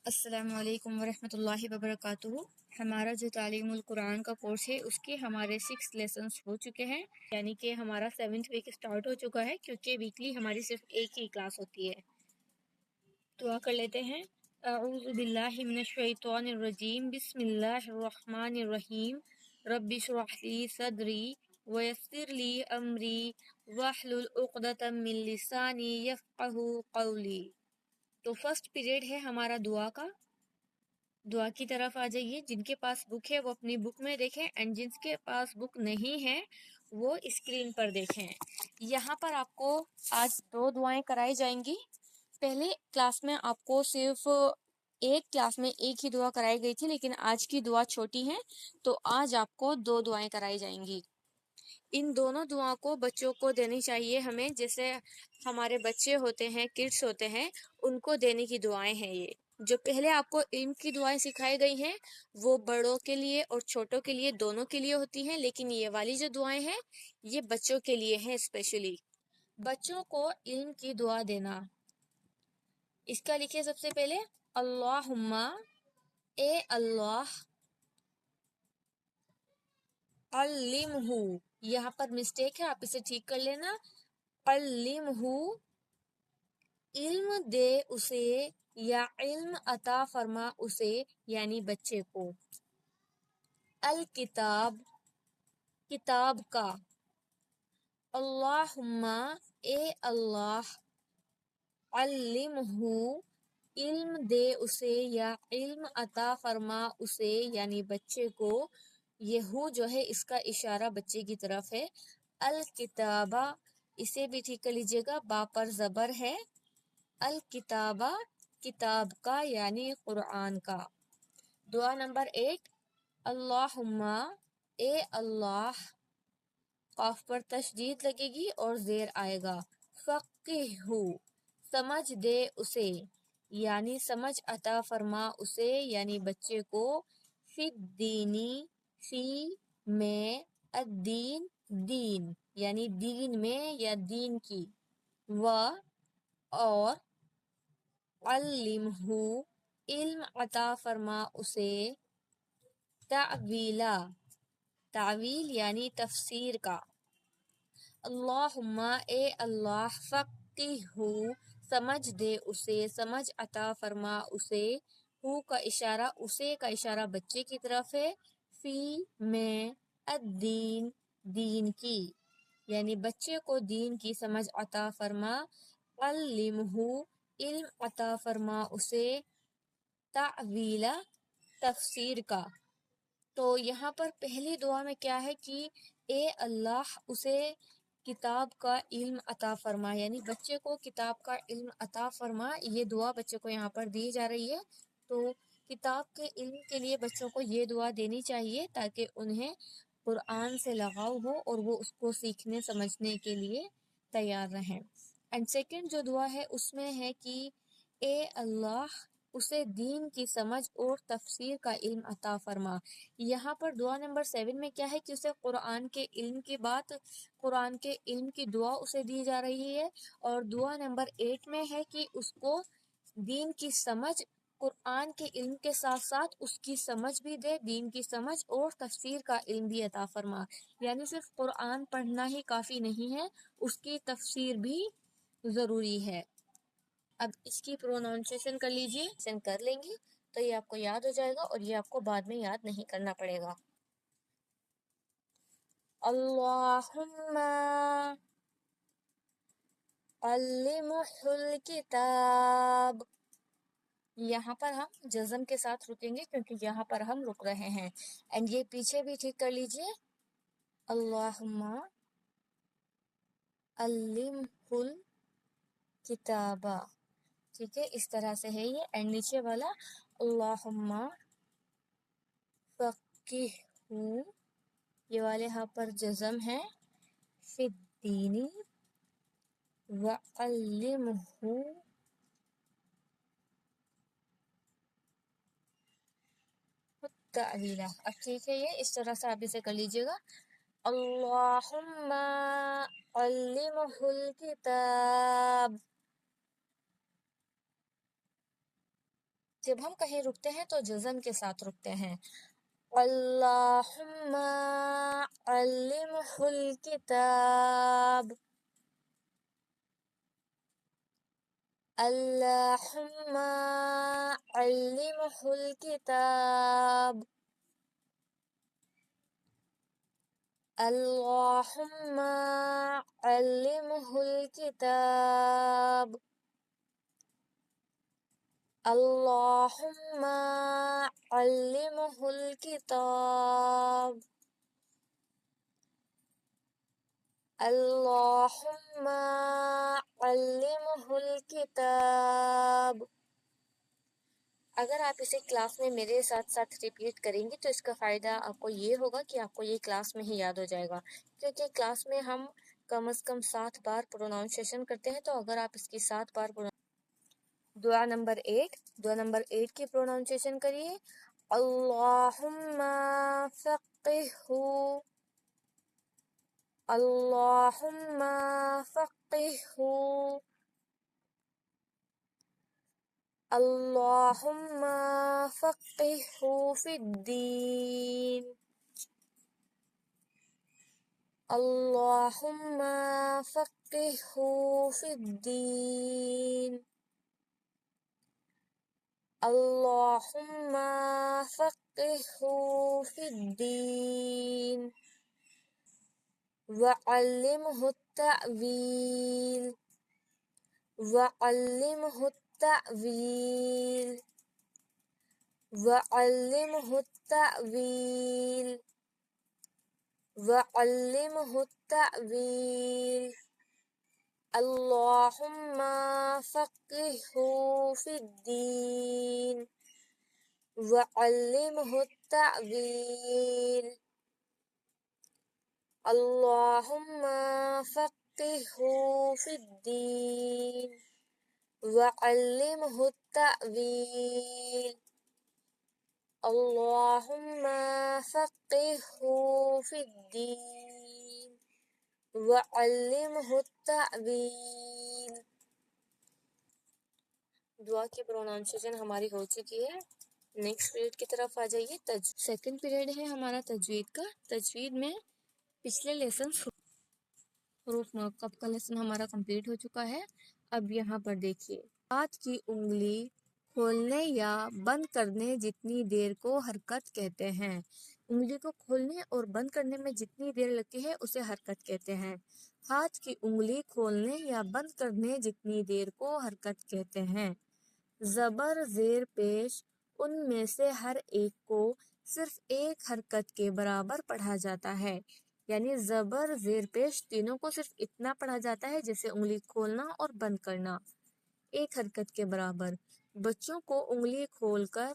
السلام علیکم ورحمۃ اللہ وبرکاتہ۔ ہمارا جو تعلیم القرآن کا کورس ہے اس کے ہمارے 6 لیسنس ہو چکے ہیں، یعنی کہ ہمارا 7th ویک اسٹارٹ ہو چکا ہے، کیونکہ ویکلی ہماری صرف ایک ہی کلاس ہوتی ہے۔ دعا کر لیتے ہیں۔ اعوذ باللہ من الشیطان الرجیم، بسم اللہ الرحمن الرحیم، رب اشرح لی صدری ویسر لی امری واحلل عقدۃ من لسانی یفقہوا قولی۔ تو فرسٹ پیریڈ ہے ہمارا دعا کا۔ دعا کی طرف آ جائیے۔ جن کے پاس بک ہے وہ اپنی بک میں دیکھیں، اینڈ جن کے پاس بک نہیں ہے وہ اسکرین پر دیکھیں۔ یہاں پر آپ کو آج 2 دعائیں کرائی جائیں گی۔ پہلے کلاس میں آپ کو صرف ایک کلاس میں ایک ہی دعا کرائی گئی تھی، لیکن آج کی دعا چھوٹی ہے تو آج آپ کو 2 دعائیں کرائی جائیں گی۔ ان دونوں دعا کو بچوں کو دینی چاہیے ہمیں، جیسے ہمارے بچے ہوتے ہیں، کڈس ہوتے ہیں، ان کو دینے کی دعائیں ہیں۔ یہ جو پہلے آپ کو علم کی دعائیں سکھائی گئی ہیں وہ بڑوں کے لیے اور چھوٹوں کے لیے دونوں کے لیے ہوتی ہیں، لیکن یہ والی جو دعائیں ہیں یہ بچوں کے لیے ہیں اسپیشلی۔ بچوں کو علم کی دعا دینا، اس کا لکھیں سب سے پہلے اللہم، اے اللہ، علمہ، یہاں پر مسٹیک ہے، آپ اسے ٹھیک کر لینا۔ علمہ، علم دے اسے یا علم عطا فرما اسے، یعنی بچے کو۔ الکتاب، کتاب کا۔ اللہم، اے اللہ، علمہ، علم دے اسے یا علم عطا فرما اسے، یعنی بچے کو۔ یہ ہو جو ہے اس کا اشارہ بچے کی طرف ہے۔ الکتابہ، اسے بھی ٹھیک کر لیجیے گا، با پر زبر ہے۔ الکتابہ، کتاب کا یعنی قرآن کا۔ دعا نمبر 8، اللہم، اے اللہ، قاف پر تشدید لگے گی اور زیر آئے گا۔ فقہہ، سمجھ دے اسے، یعنی سمجھ عطا فرما اسے، یعنی بچے کو۔ فی الدینی، فی میں، الدین دین، یعنی دین میں یا دین کی۔ و اور، علمہ، علم عطا فرما اسے۔ تعویلا، تعویل یعنی تفسیر کا۔ اللہم، اے اللہ، فقہہ، سمجھ دے اسے، سمجھ عطا فرما اسے۔ ہو کا اشارہ، اسے کا اشارہ بچے کی طرف ہے۔ فی میں، الدین دین کی، یعنی بچے کو دین کی سمجھ عطا فرما۔ علمہ، علم عطا فرما اسے۔ تعویلا، تفسیر کا۔ تو یہاں پر پہلی دعا میں کیا ہے کہ اے اللہ، اسے کتاب کا علم عطا فرما، یعنی بچے کو کتاب کا علم عطا فرما۔ یہ دعا بچے کو یہاں پر دی جا رہی ہے۔ تو کتاب کے علم کے لیے بچوں کو یہ دعا دینی چاہیے تاکہ انہیں قرآن سے لگاؤ ہو اور وہ اس کو سیکھنے سمجھنے کے لیے تیار رہیں۔ اینڈ سیکنڈ جو دعا ہے اس میں ہے کہ اے اللہ، اسے دین کی سمجھ اور تفسیر کا علم عطا فرما۔ یہاں پر دعا نمبر 7 میں کیا ہے کہ اسے قرآن کے علم کی بات، قرآن کے علم کی دعا اسے دی جا رہی ہے، اور دعا نمبر 8 میں ہے کہ اس کو دین کی سمجھ، قرآن کے علم کے ساتھ ساتھ اس کی سمجھ بھی دے، دین کی سمجھ اور تفسیر کا علم بھی عطا فرما۔ یعنی صرف قرآن پڑھنا ہی کافی نہیں ہے، اس کی تفسیر بھی ضروری ہے۔ اب اس کی پروناؤنسیشن کر لیجئے، سین کر لیں گی تو یہ آپ کو یاد ہو جائے گا اور یہ آپ کو بعد میں یاد نہیں کرنا پڑے گا۔ اللہم علمہ الکتاب، یہاں پر ہم جزم کے ساتھ رکیں گے کیونکہ یہاں پر ہم رک رہے ہیں۔ اینڈ یہ پیچھے بھی ٹھیک کر لیجئے، اللہم علمہ الکتاب، ٹھیک ہے، اس طرح سے ہے یہ۔ اینڈ نیچے والا اللہم فقہہ، یہ والے یہاں پر جزم ہے۔ فی الدین وعلمہ التأویل۔ اب ٹھیک ہے، یہ اس طرح سے آپ اسے کر لیجئے گا، اللہم علمہ الکتاب، جب ہم کہیں رکتے ہیں تو جزم کے ساتھ رکتے ہیں. اللہم علمہ الکتاب. اللہم علمہ الکتاب. اللہم علمہ الکتاب. اللہم علمہ الکتاب. اللہم علمہ الکتاب. اگر آپ اسے کلاس میں میرے ساتھ ساتھ ریپیٹ کریں گے تو اس کا فائدہ آپ کو یہ ہوگا کہ آپ کو یہ کلاس میں ہی یاد ہو جائے گا، کیونکہ کلاس میں ہم کم از کم 7 بار پروناؤنسیشن کرتے ہیں. تو اگر آپ اس کی 7 بار دعا نمبر 8 کی پروناؤنسیشن کریے. اللہم فقہہ. اللہم فقہہ. اللہم فقہہ فی الدین. اللہم فقہہ فی الدین. اللہم فقہہ فی الدین. وعلمہ التأویل. وعلمہ التأویل. وعلمہ التأویل. وعلمہ التأویل. اللہم فقہہ فی الدین. وعلمہ التأویل. اللہم فقہہ فی الدین. وعلمہ التأویل. اللہم فقہہ فی الدین. وعلمہ التأویل. دعا کی پروناؤنسیشن ہماری ہو چکی ہے. نیکسٹ پیریڈ کی طرف آ جائیے. سیکنڈ پیریڈ ہے ہمارا تجوید کا. تجوید میں پچھلے لیسن حروف مرکب کا لیسن ہمارا کمپلیٹ ہو چکا ہے. اب یہاں پر دیکھیے، ہاتھ کی انگلی کھولنے یا بند کرنے جتنی دیر کو حرکت کہتے ہیں. انگلی کو کھولنے اور بند کرنے میں جتنی دیر لگتی ہے اسے حرکت کہتے ہیں. ہاتھ کی انگلی کھولنے یا بند کرنے جتنی دیر کو حرکت کہتے ہیں. زبر زیر پیش ان میں سے ہر ایک کو صرف ایک حرکت کے برابر پڑھا جاتا ہے. یعنی زبر زیر پیش تینوں کو صرف اتنا پڑھا جاتا ہے جیسے انگلی کھولنا اور بند کرنا، ایک حرکت کے برابر. بچوں کو انگلی کھول کر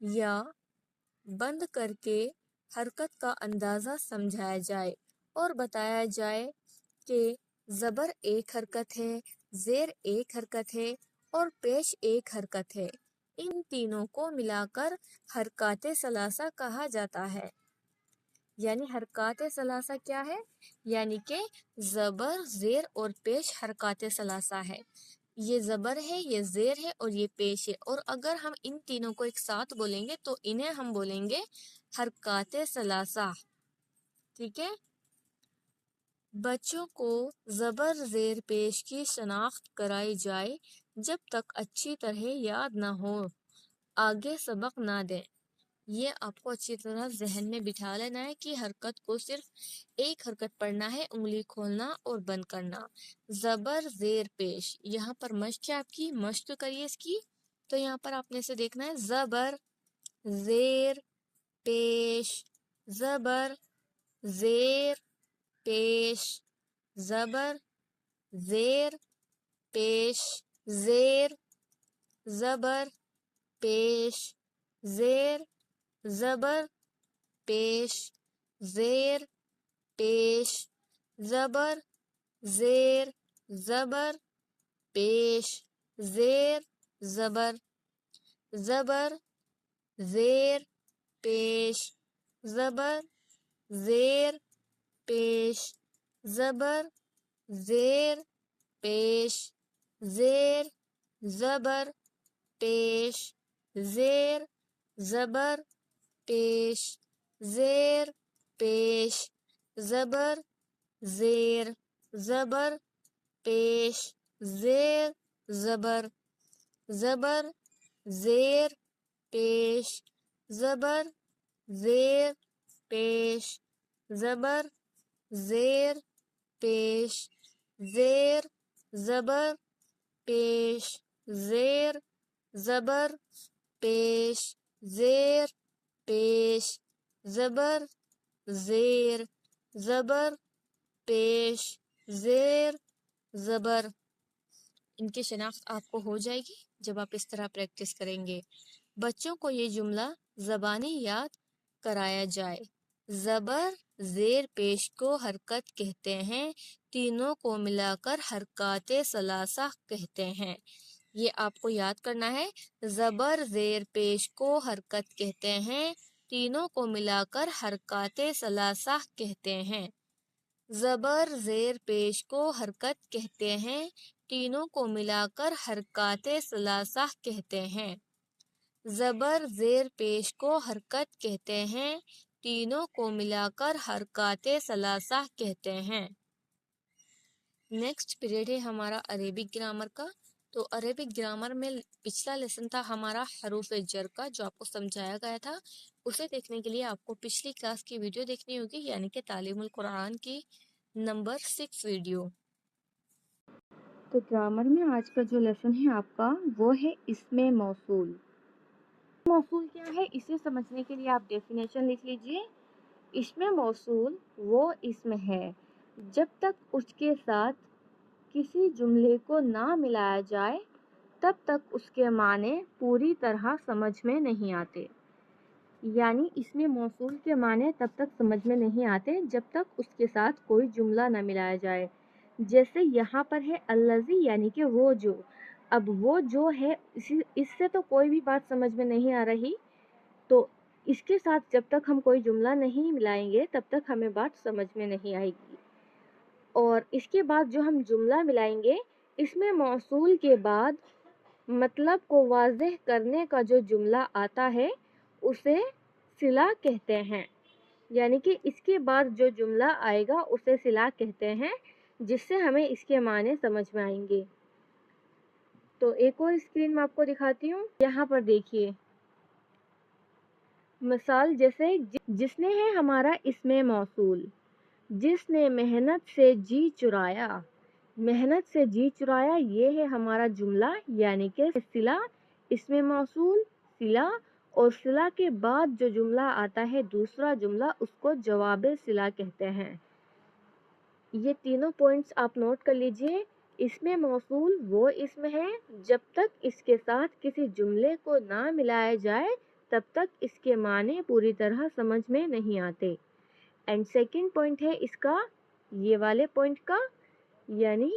یا بند کر کے حرکت کا اندازہ سمجھایا جائے اور بتایا جائے کہ زبر ایک حرکت ہے، زیر ایک حرکت ہے اور پیش ایک حرکت ہے. ان تینوں کو ملا کر حرکات ثلاثہ کہا جاتا ہے. یعنی حرکات ثلاثہ کیا ہے؟ یعنی کہ زبر زیر اور پیش حرکات ثلاثہ ہے. یہ زبر ہے، یہ زیر ہے اور یہ پیش ہے، اور اگر ہم ان تینوں کو ایک ساتھ بولیں گے تو انہیں ہم بولیں گے حرکات ثلاثہ. ٹھیک ہے. بچوں کو زبر زیر پیش کی شناخت کرائی جائے جب تک اچھی طرح یاد نہ ہو، آگے سبق نہ دیں. یہ آپ کو اچھی طرح ذہن میں بٹھا لینا ہے کہ حرکت کو صرف ایک حرکت پڑھنا ہے، انگلی کھولنا اور بند کرنا. زبر زیر پیش. یہاں پر مشق ہے آپ کی، مشق کریے اس کی. تو یہاں پر آپ نے سے دیکھنا ہے زبر زیر پیش. زبر زیر پیش. زبر زیر پیش. زیر زبر پیش. زیر زبر پیش. زیر پیش. زبر زیر زبر پیش. زیر زبر زبر زیر پیش. زبر زیر پیش. زبر زیر پیش. زیر زبر پیش. زیر زبر پیش زیر پیش زبر زیر زبر پیش زیر زبر زبر زیر پیش زبر زیر پیش زبر زیر پیش زیر زبر پیش زیر زبر پیش زیر پیش زبر زیر زبر پیش زیر زبر. ان کی شناخت آپ کو ہو جائے گی جب آپ اس طرح پریکٹس کریں گے. بچوں کو یہ جملہ زبانی یاد کرایا جائے. زبر زیر پیش کو حرکت کہتے ہیں، تینوں کو ملا کر حرکات ثلاثہ کہتے ہیں. یہ آپ کو یاد کرنا ہے. زبر زیر پیش کو حرکت کہتے ہیں، تینوں کو ملا کر حرکات ثلاثہ کہتے ہیں. زبر زیر پیش کو حرکت کہتے ہیں، تینوں کو ملا کر حرکات ثلاثہ کہتے ہیں. زبر زیر پیش کو حرکت کہتے ہیں، تینوں کو ملا کر حرکات ثلاثہ کہتے ہیں. نیکسٹ پیریڈ ہے ہمارا عربک گرامر کا. تو عربک گرامر میں پچھلا لیسن تھا ہمارا حروف جر کا، جو آپ کو سمجھایا گیا تھا. اسے دیکھنے کے لیے آپ کو پچھلی کلاس کی ویڈیو دیکھنی ہوگی، یعنی کہ تعلیم القرآن کی نمبر 6 ویڈیو. تو گرامر میں آج کا جو لیسن ہے آپ کا وہ ہے اسم موصول. موصول کیا ہے اسے سمجھنے کے لیے آپ ڈیفینیشن لکھ لیجئے. اسم موصول وہ اسم ہے جب تک اس کے ساتھ کسی جملے کو نہ ملایا جائے تب تک اس کے معنی پوری طرح سمجھ میں نہیں آتے. یعنی اسم موصول کے معنی تب تک سمجھ میں نہیں آتے جب تک اس کے ساتھ کوئی جملہ نہ ملایا جائے. جیسے یہاں پر ہے الذی یعنی کہ وہ جو. اب وہ جو ہے اس سے تو کوئی بھی بات سمجھ میں نہیں آ رہی، تو اس کے ساتھ جب تک ہم کوئی جملہ نہیں ملائیں گے تب تک ہمیں بات سمجھ میں نہیں آئے گی. اور اس کے بعد جو ہم جملہ ملائیں گے اس میں موصول کے بعد مطلب کو واضح کرنے کا جو جملہ آتا ہے اسے صلہ کہتے ہیں. یعنی کہ اس کے بعد جو جملہ آئے گا اسے صلہ کہتے ہیں، جس سے ہمیں اس کے معنی سمجھ میں آئیں گے. تو ایک اور اسکرین میں آپ کو دکھاتی ہوں. یہاں پر دیکھیے مثال، جیسے جس نے ہے ہمارا اسم موصول. جس نے محنت سے جی چرایا. محنت سے جی چرایا یہ ہے ہمارا جملہ، یعنی کہ صلہ. اسم موصول صلہ، اور صلہ کے بعد جو جملہ آتا ہے دوسرا جملہ اس کو جواب صلہ کہتے ہیں. یہ تینوں پوائنٹس آپ نوٹ کر لیجئے. اسم موصول وہ اسم ہے جب تک اس کے ساتھ کسی جملے کو نہ ملایا جائے تب تک اس کے معنی پوری طرح سمجھ میں نہیں آتے. اینڈ سیکنڈ پوائنٹ ہے اس کا یہ والے پوائنٹ کا، یعنی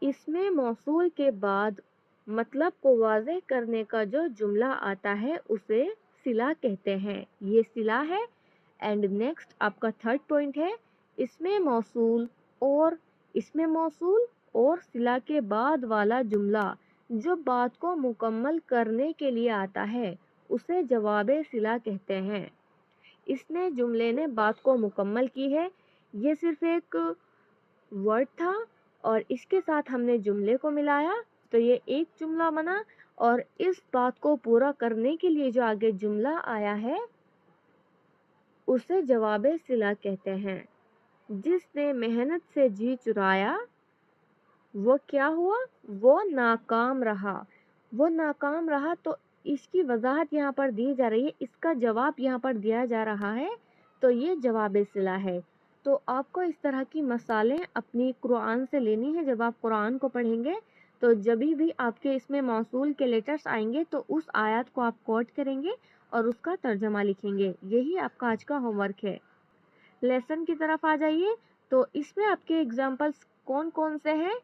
اسم موصول کے بعد مطلب کو واضح کرنے کا جو جملہ آتا ہے اسے صلہ کہتے ہیں. یہ صلہ ہے. اینڈ نیکسٹ آپ کا تھرڈ پوائنٹ ہے اسم موصول اور صلہ کے بعد والا جملہ جو بات کو مکمل کرنے کے لیے آتا ہے اسے جواب صلہ کہتے ہیں. اس نے جملے نے بات کو مکمل کی ہے. یہ صرف ایک ورڈ تھا اور اس کے ساتھ ہم نے جملے کو ملایا تو یہ ایک جملہ بنا، اور اس بات کو پورا کرنے کے لیے جو آگے جملہ آیا ہے اسے جواب صلہ کہتے ہیں. جس نے محنت سے جی چرایا وہ کیا ہوا؟ وہ ناکام رہا. وہ ناکام رہا تو اس کی وضاحت یہاں پر دی جا رہی ہے، اس کا جواب یہاں پر دیا جا رہا ہے، تو یہ جواب صلہ ہے. تو آپ کو اس طرح کی مثالیں اپنی قرآن سے لینی ہے. جب آپ قرآن کو پڑھیں گے تو جب بھی آپ کے اس میں موصول کے لیٹرز آئیں گے تو اس آیات کو آپ کوٹ کریں گے اور اس کا ترجمہ لکھیں گے. یہی آپ کا آج کا ہوم ورک ہے. لیسن کی طرف آ جائیے. تو اس میں آپ کے اگزامپلس کون کون سے ہیں؟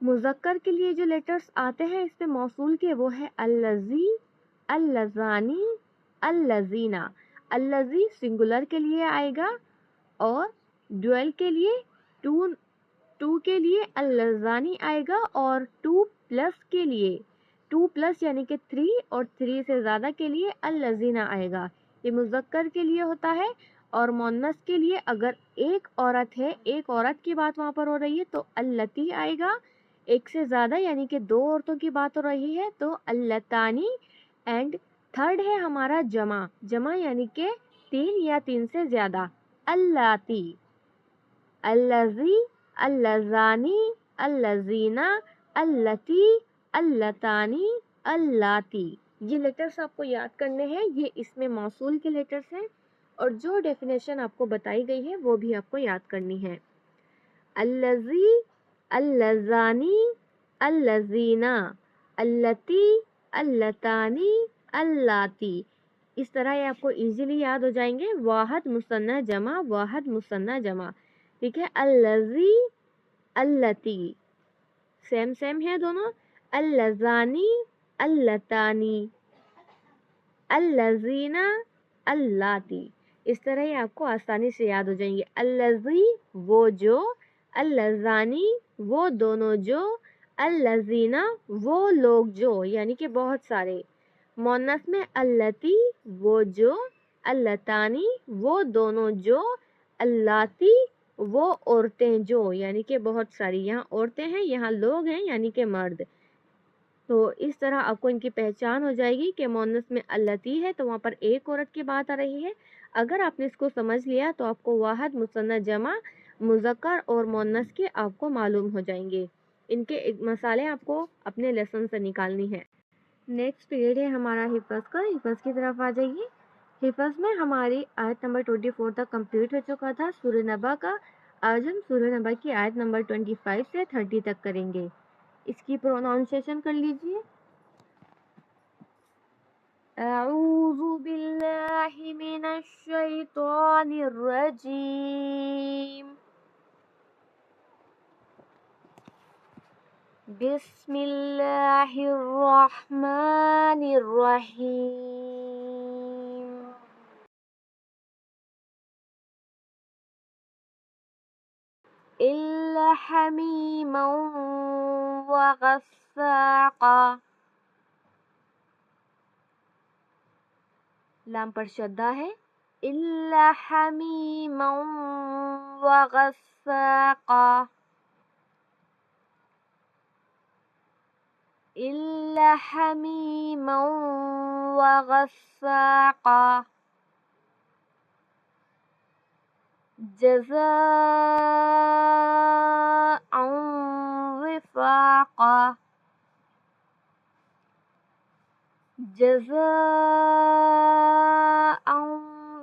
مذکر کے لیے جو لیٹرز آتے ہیں اس میں موصول کے وہ ہے الذی، اللذانی، اللذینا. الذی سنگولر کے لیے آئے گا، اور ڈویل کے لیے ٹو کے لیے اللذانی آئے گا، اور 2+ کے لیے 2 پلس یعنی کہ 3 اور 3 سے زیادہ کے لیے الذین آئے گا. یہ مذکر کے لیے ہوتا ہے اور مؤنث کے لیے اگر ایک عورت ہے، ایک عورت کی بات وہاں پر ہو رہی ہے تو اللتی آئے گا. ایک سے زیادہ یعنی کہ 2 عورتوں کی بات ہو رہی ہے تو اللتانی. اینڈ تھرڈ ہے ہمارا جمع. جمع یعنی کہ 3 یا 3 سے زیادہ. اللاتی، الذی، اللذانی، اللذینا، اللتی، اللتانی، اللاتی. یہ لیٹرز آپ کو یاد کرنے ہیں. یہ اس میں موصول کے لیٹرز ہیں اور جو ڈیفینیشن آپ کو بتائی گئی ہے وہ بھی آپ کو یاد کرنی ہے. الذی، اللذانی، اللذینا، اللتی، اللتانی، اللاتی. اس طرح یہ آپ کو ایزیلی یاد ہو جائیں گے. واحد مثنیٰ جمع، واحد مثنیٰ جمع. ٹھیک ہے. الذی، اللتی سیم سیم ہے دونوں. اللذانی، اللتانی، اللذینا، اللاتی. اس طرح یہ آپ کو آسانی سے یاد ہو جائیں گے. الذی وہ جو، اللذانی وہ دونوں جو، اللذینا وہ لوگ جو یعنی کہ بہت سارے. مؤنث میں اللتی وہ جو، اللتانی وہ دونوں جو، اللاتی وہ عورتیں جو یعنی کہ بہت ساری. یہاں عورتیں ہیں، یہاں لوگ ہیں یعنی کہ مرد. تو اس طرح آپ کو ان کی پہچان ہو جائے گی کہ مؤنث میں اللتی ہے تو وہاں پر ایک عورت کی بات آ رہی ہے. اگر آپ نے اس کو سمجھ لیا تو آپ کو واحد مثنیٰ جمع مذکر اور مؤنث کے آپ کو معلوم ہو جائیں گے. ان کے مسالے آپ کو اپنے لیسن سے نکالنی ہے. نیکسٹ پیریڈ ہے ہمارا حفظ کا. حفظ کی طرف آ جائیے. حفظ میں ہماری آیت نمبر 24 تک کمپلیٹ ہو چکا تھا سورہ نبا کا. آج ہم سورہ نبا کی آیت نمبر 25 سے 30 تک کریں گے. اس کی پروناؤنسیشن کر لیجیے. اعوذ باللہ من الشیطان الرجیم. بسم اللہ الرحمن الرحیم. إلا حميما وغساقا. لام پر شدہ ہے. إلا حميما وغساقا. إلا حميما وغساقا. جزاء وفاقا. جزاء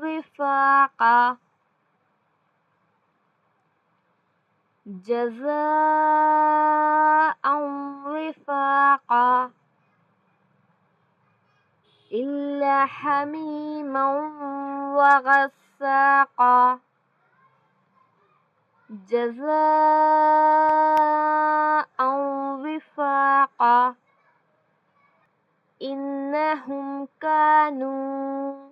وفاقا. جزاء وفاقا. إلا حميما وغساقا. جزاء وفاقا. إنهم كانوا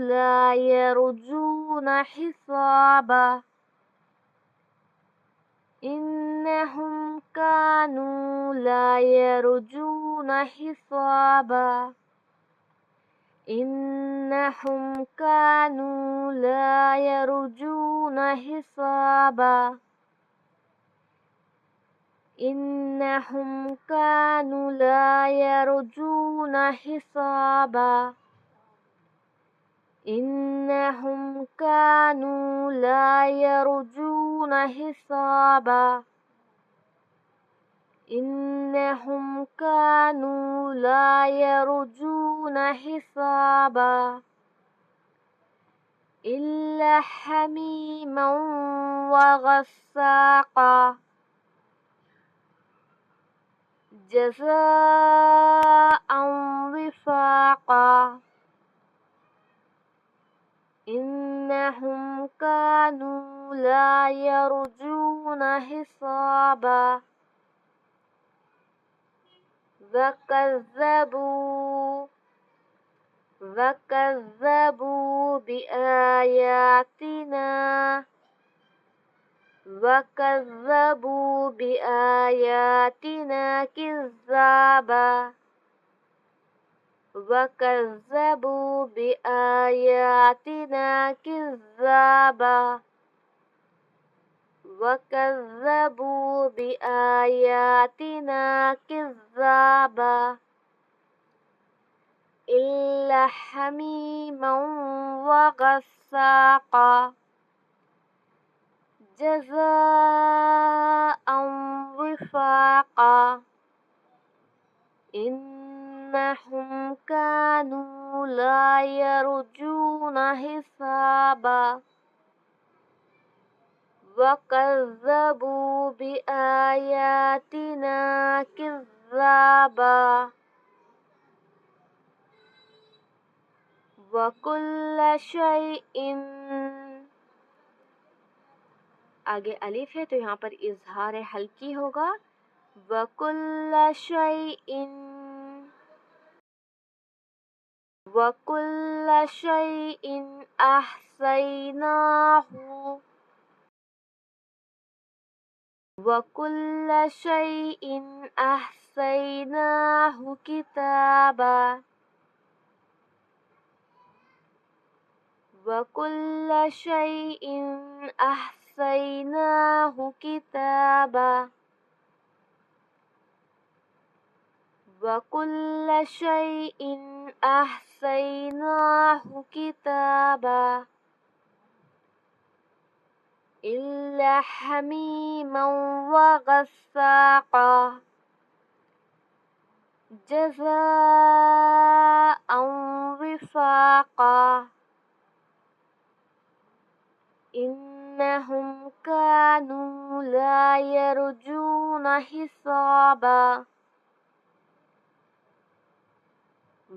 لا يرجون حسابا. إنهم كانوا لا يرجون حسابا. إنهم كانوا لا يرجون حسابا. إنهم كانوا لا يرجون حسابا. إنهم كانوا لا يرجون حسابا. إنهم كانوا لا يرجون حسابا. إلا حميما وغساقا. جزاء وفاقا. إنهم كانوا لا يرجون حسابا. وكذبوا وَكَذَّبُوا بِآيَاتِنَا وَكَذَّبُوا بِآيَاتِنَا كِذَّابًا وَكَذَّبُوا بِآيَاتِنَا كِذَّابًا وَكَذَّبُوا بِآيَاتِنَا كِذَّابًا إِلَّا حَمِيمًا وَغَسَّاقًا جَزَاءً وِفَاقًا إِنَّهُمْ كَانُوا لَا يَرْجُونَ حِسَابًا وَكَذَّبُوا بِآيَاتِنَا كِذَّابًا وَكُلَّ شَيْءٍ آگے الف ہے تو یہاں پر اظہار حلقی ہوگا وَكُلَّ شَيْءٍ وَكُلَّ شَيْءٍ أَحْصَيْنَاهُ وَكُلَّ شَيْءٍ أَحْصَيْنَاهُ كِتَابًا وَكُلَّ شَيْءٍ أَحْصَيْنَاهُ كِتَابًا وَكُلَّ شَيْءٍ أَحْصَيْنَاهُ كِتَابًا إِلَّا حَمِيمًا وَغَسَّاقًا جَزَاءً وِفَاقًا إِنَّهُمْ كَانُوا لَا يَرْجُونَ حِسَابًا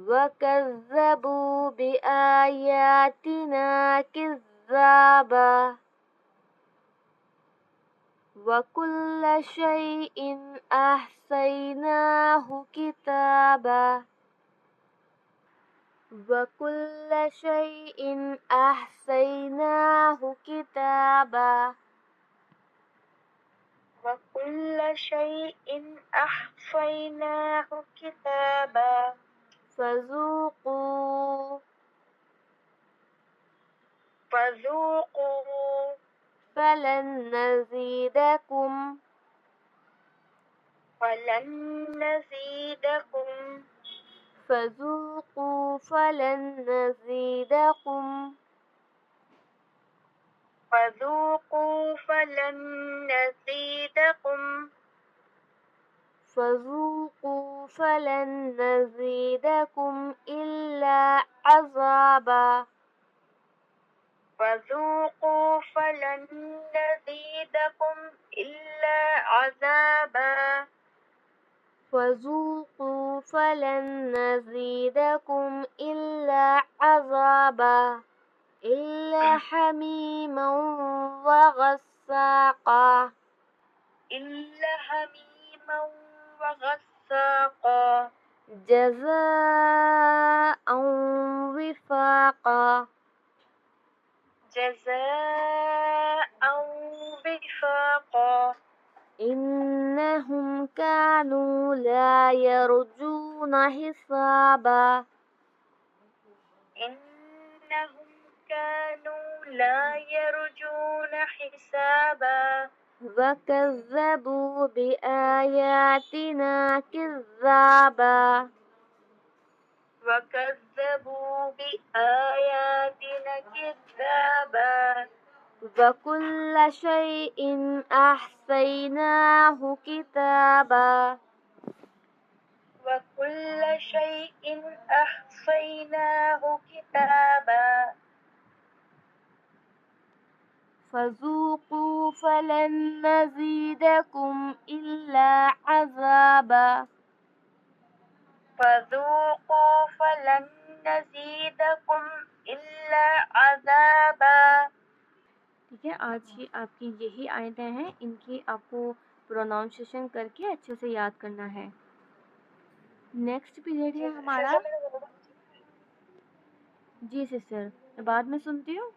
وَكَذَّبُوا بِآيَاتِنَا كِذَّابًا وَكُلَّ شَيْءٍ أَحْصَيْنَاهُ كِتَابًا وَكُلَّ شَيْءٍ أَحْصَيْنَاهُ كِتَابًا وَكُلَّ شَيْءٍ أَحْصَيْنَاهُ كِتَابًا فَذُوقُوا فَلَن نَّزِيدَكُمْ فَذُوقُوا فَلَن نَّزِيدَكُمْ فَذُوقُوا فَلَن نَّزِيدَكُمْ إِلَّا عَذَابًا فَذُوقُوا فَلَن نَّزِيدَكُمْ إِلَّا عَذَابًا إِلَّا حَمِيمًا وَغَسَّاقًا جَزَاءً وِفَاقًا إِنَّهُمْ كَانُوا لَا يَرْجُونَ حِسَابًا وَكَذَّبُوا بِآيَاتِنَا كِذَّابًا وَكُلَّ شَيْءٍ أَحْصَيْنَاهُ كِتَابًا فَذُوقُوا فَلَن نَّزِيدَكُمْ إِلَّا عَذَابًا ٹھیک ہے، آج کی آپ کی یہی آیتیں ہیں، ان کی آپ کو پروناؤنسیشن کر کے اچھے سے یاد کرنا ہے۔ نیکسٹ پیریڈ ہے ہمارا جی سسٹر، میں بعد میں سنتی ہوں۔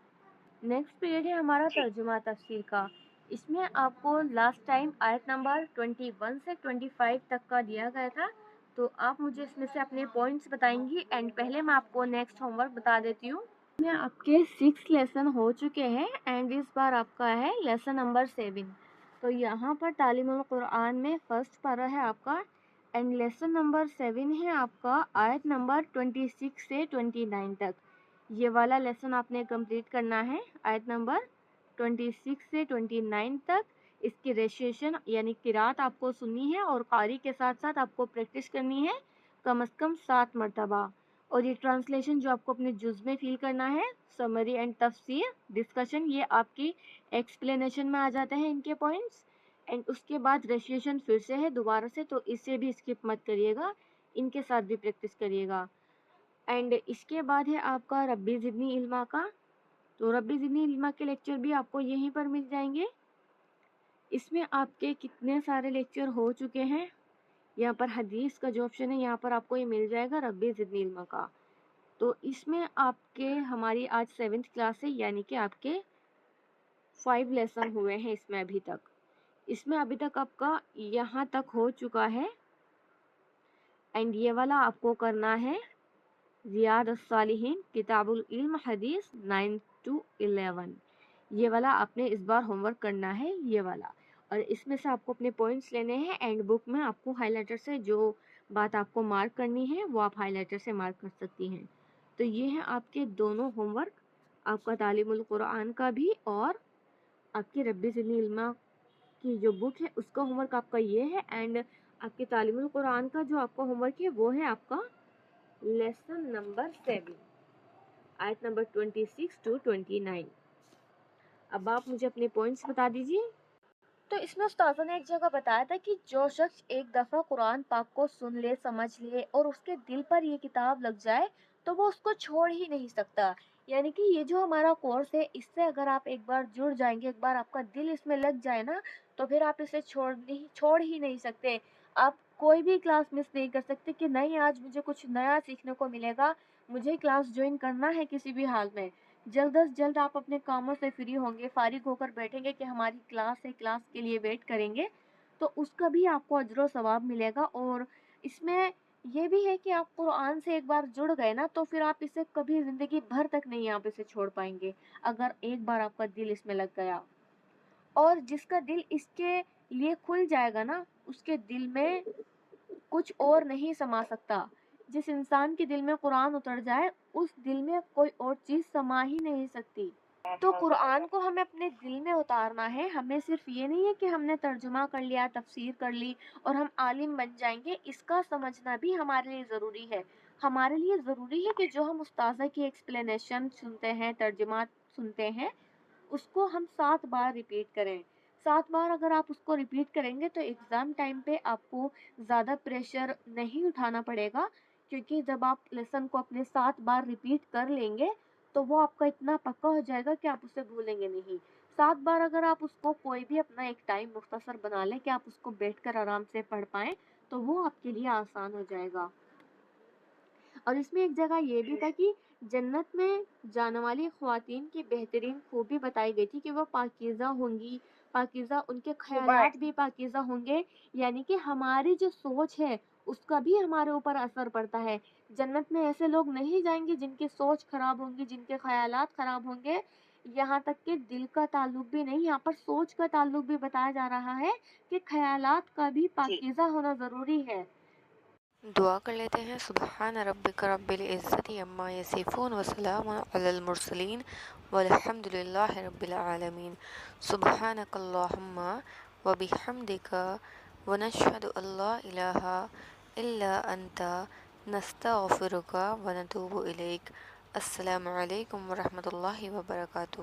نیکسٹ پیریڈ ہے ہمارا ترجمہ تفسیر کا۔ اس میں آپ کو لاسٹ ٹائم آیت نمبر 21 سے 25 تک کا دیا گیا تھا، تو آپ مجھے اس میں سے اپنے پوائنٹس بتائیں گی، اینڈ پہلے میں آپ کو نیکسٹ ہوم ورک بتا دیتی ہوں۔ میں آپ کے 6 لیسن ہو چکے ہیں، اینڈ اس بار آپ کا ہے لیسن نمبر 7۔ تو یہاں پر تعلیم القرآن میں فرسٹ پارہ ہے آپ کا، اینڈ لیسن نمبر 7 ہے آپ کا آیت نمبر 26 سے 29 تک۔ یہ والا لیسن آپ نے کمپلیٹ کرنا ہے، آیت نمبر 26 سے 29 تک۔ اس کی ریسیشن یعنی قرات آپ کو سننی ہے، اور قاری کے ساتھ ساتھ آپ کو پریکٹس کرنی ہے کم از کم 7 مرتبہ۔ اور یہ ٹرانسلیشن جو آپ کو اپنے جز میں فیل کرنا ہے، سمری اینڈ تفسیر ڈسکشن، یہ آپ کی ایکسپلینیشن میں آ جاتے ہیں ان کے پوائنٹس۔ اینڈ اس کے بعد ریسیشن پھر سے ہے دوبارہ سے، تو اسے بھی اسکپ مت کریے گا، ان کے ساتھ بھی پریکٹس کریے گا۔ اینڈ اس کے بعد ہے آپ کا ربی زدنی علما کا، تو ربی زدنی علما کے لیکچر بھی آپ کو یہیں پر مل جائیں گے۔ اس میں آپ کے کتنے سارے لیکچر ہو چکے ہیں، یہاں پر حدیث کا جو آپشن ہے یہاں پر آپ کو یہ مل جائے گا ربی زدنی علما کا۔ تو اس میں آپ کے ہماری آج 7th کلاس ہے، یعنی کہ آپ کے 5 لیسن ہوئے ہیں اس میں ابھی تک۔ اس میں ابھی تک آپ کا یہاں تک ہو چکا ہے، اینڈ یہ والا آپ کو کرنا ہے ریاض الصالحین کتاب العلم حدیث 9 to 11۔ یہ والا آپ نے اس بار ہوم ورک کرنا ہے، یہ والا۔ اور اس میں سے آپ کو اپنے پوائنٹس لینے ہیں، اینڈ بک میں آپ کو ہائی لائٹر سے جو بات آپ کو مارک کرنی ہے وہ آپ ہائی لائٹر سے مارک کر سکتی ہیں۔ تو یہ ہیں آپ کے دونوں ہوم ورک، آپ کا تعلیم القرآن کا بھی اور آپ کی ربی زدنی علما کی جو بک ہے اس کا ہوم ورک آپ کا یہ ہے، اینڈ آپ کے تعلیم القرآن کا جو آپ کا ہوم ورک ہے وہ ہے آپ کا لیسن نمبر 7، آیت نمبر 26 to 29۔ اب آپ مجھے اپنے پوائنٹس بتا دیجیے۔ تو اس میں استاذہ نے ایک جگہ بتایا تھا کہ جو شخص ایک دفعہ قرآن پاک کو سن لے، سمجھ لے، اور اس کے دل پر یہ کتاب لگ جائے تو وہ اس کو چھوڑ ہی نہیں سکتا۔ یعنی کہ یہ جو ہمارا کورس ہے، اس سے اگر آپ ایک بار جڑ جائیں گے، ایک بار آپ کا دل اس میں لگ جائے نا، تو پھر آپ اسے چھوڑ ہی نہیں سکتے۔ آپ کوئی بھی کلاس مس نہیں کر سکتے کہ نہیں آج مجھے کچھ نیا سیکھنے کو ملے گا، مجھے کلاس جوائن کرنا ہے کسی بھی حال میں۔ جلد از جلد آپ اپنے کاموں سے فری ہوں گے، فارغ ہو کر بیٹھیں گے کہ ہماری کلاس ہے، کلاس کے لیے ویٹ کریں گے، تو اس کا بھی آپ کو اجر و ثواب ملے گا۔ اور اس میں یہ بھی ہے کہ آپ قرآن سے ایک بار جڑ گئے نا، تو پھر آپ اسے کبھی زندگی بھر تک نہیں آپ اسے چھوڑ پائیں گے، اگر ایک بار آپ کا دل اس میں لگ گیا۔ اور جس کا دل اس کے لیے کھل جائے گا نا، اس کے دل میں کچھ اور نہیں سما سکتا۔ جس انسان کے دل میں قرآن اتر جائے، اس دل میں کوئی اور چیز سما ہی نہیں سکتی۔ تو قرآن کو ہمیں اپنے دل میں اتارنا ہے، ہمیں صرف یہ نہیں ہے کہ ہم نے ترجمہ کر لیا، تفسیر کر لی اور ہم عالم بن جائیں گے، اس کا سمجھنا بھی ہمارے لیے ضروری ہے۔ ہمارے لیے ضروری ہے کہ جو ہم استاذہ کی ایکسپلینیشن سنتے ہیں، ترجمات سنتے ہیں، اس کو ہم 7 بار ریپیٹ کریں۔ 7 بار اگر آپ اس کو ریپیٹ کریں گے تو ایگزام ٹائم پہ آپ کو زیادہ پریشر نہیں اٹھانا پڑے گا، کیونکہ جب آپ لیسن کو اپنے 7 بار ریپیٹ کر لیں گے تو وہ آپ کا اتنا پکا ہو جائے گا کہ آپ اسے بھولیں گے نہیں۔ 7 بار اگر آپ اس کو کوئی بھی اپنا ایک ٹائم مختصر بنا لیں کہ آپ اس کو بیٹھ کر آرام سے پڑھ پائیں، تو وہ آپ کے لیے آسان ہو جائے گا۔ اور اس میں ایک جگہ یہ بھی تھا کہ جنت میں جانے والی خواتین کی بہترین خوبی بتائی گئی تھی کہ وہ پاکیزہ ہوں گی، پاکیزہ ان کے خیالات بھی پاکیزہ ہوں گے، یعنی کہ ہماری جو سوچ ہے اس کا بھی ہمارے اوپر اثر پڑتا ہے۔ جنت میں ایسے لوگ نہیں جائیں گے جن کی سوچ خراب ہوں گی، جن کے خیالات خراب ہوں گے، یہاں تک کہ دل کا تعلق بھی نہیں، یہاں پر سوچ کا تعلق بھی بتایا جا رہا ہے کہ خیالات کا بھی پاکیزہ ہونا ضروری ہے۔ دعا کر لیتے ہیں۔ سبحان ربک رب العزت عما یصفون وسلام علی المرسلین والحمد للہ رب العالمین۔ سبحانک اللہم وبحمدک ونشہد ان لا الہ الا انت نستغفرک ونتوب الیک۔ السلام علیکم ورحمۃ اللہ وبرکاتہ۔